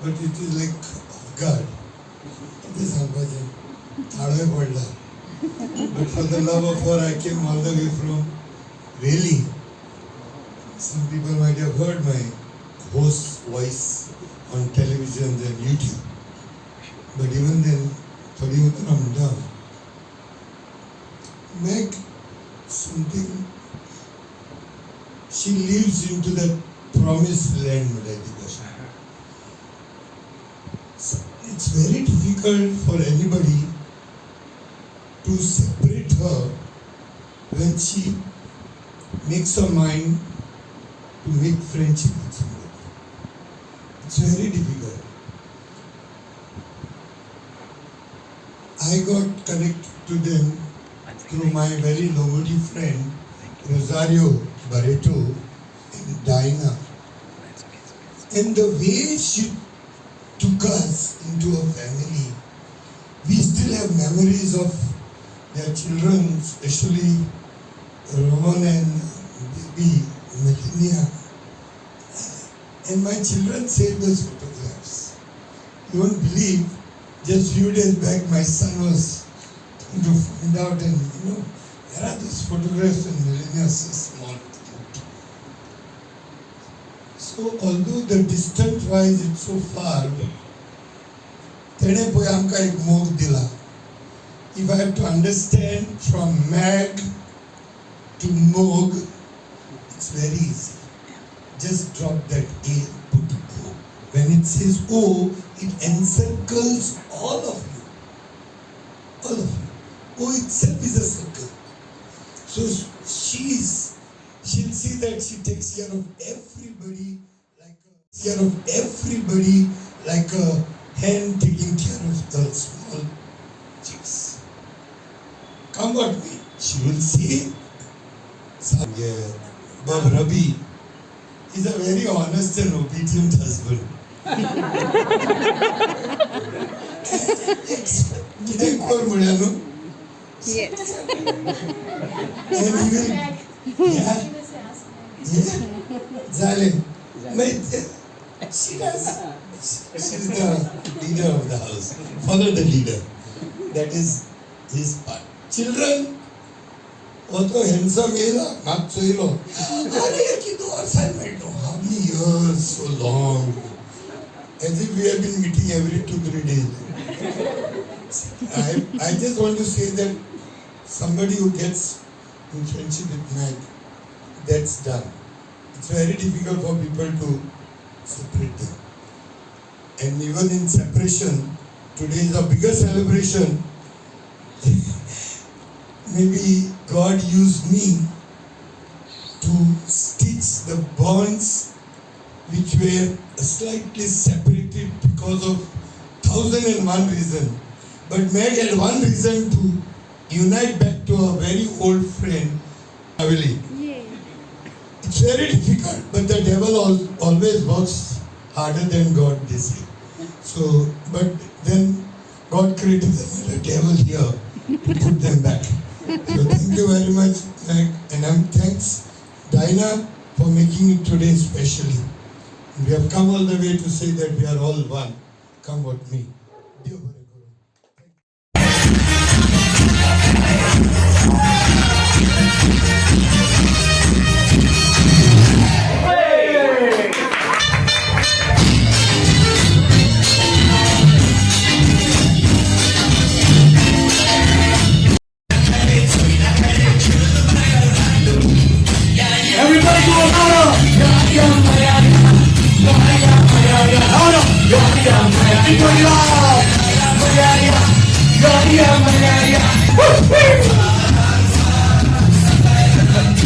but it is like God. It is Albajan. But for the love of her, I came all the way from Really. Some people might have heard my host's voice on television and YouTube. But even then, I'm down. Meg, something, she lives into that promised land, it's very difficult for anybody to separate her when she makes her mind to make friendship with somebody. It's very difficult. I got connected to them through my very nobody friend Rosario Barreto and Diana. And the way she took us into a family, we still have memories of their children, especially Roman and baby Melania. And my children saved those photographs. You won't believe, just few days back my son was trying to find out, and where are those photographs when Melania is so small. So although the distance wise it's so far, tene poy amka ek mog dila. If I have to understand from Mag to Mog, it's very easy. Just drop that A and put O. When it says O, it encircles all of you. All of you. O itself is a circle. So she'll see that she takes care of everybody like a hen taking care of the small chicks. Come what me, she will see. Bob Rabi is a very honest and obedient husband. Yes. And he will, yeah. Zale. She does. She's the leader of the house. Follow the leader. That is his part. Children, although handsome, not so low. How many years? So long. As if we have been meeting every 2-3 days. I just want to say that somebody who gets in friendship with Mag, that's done. It's very difficult for people to separate them. And even in separation, today is a bigger celebration. Maybe God used me to stitch the bonds which were slightly separated because of 1001 reasons. But Meg had one reason to unite back to a very old friend, Jubilee. It's very difficult, but the devil always works harder than God, they say. So, but then God created the devil here to put them back. So thank you very much, Meg, and thanks Diana for making it today specially. We have come all the way to say that we are all one. Come what me. Everybody go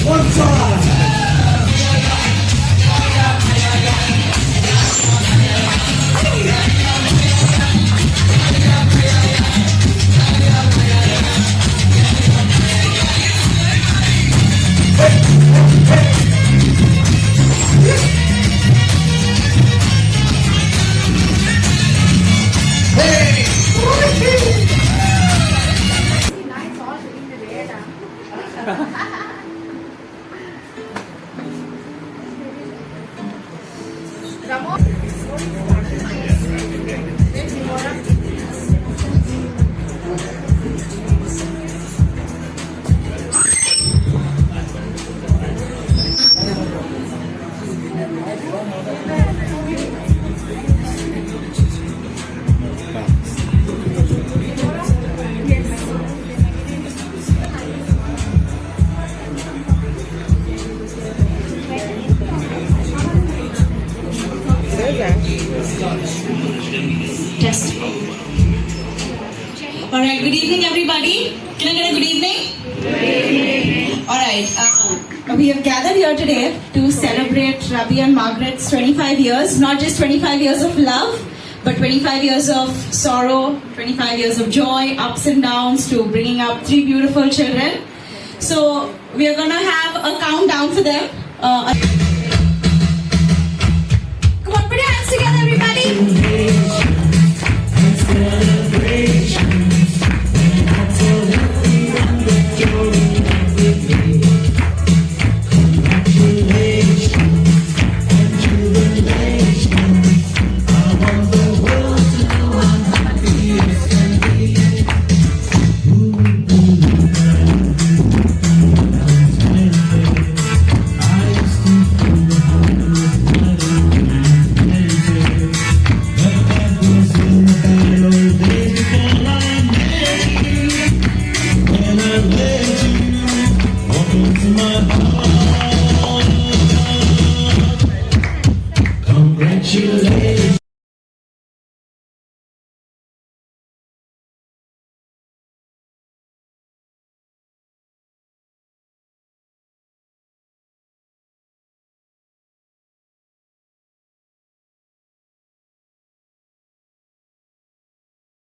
one time. Next. All right. Good evening, everybody. Can I get a good evening? Good evening. All right. We have gathered here today to celebrate Rabi and Margaret's 25 years. Not just 25 years of love, but 25 years of sorrow, 25 years of joy, ups and downs, to bringing up 3 beautiful children. So we are gonna have a countdown for them. Come on, put your hands together, everybody.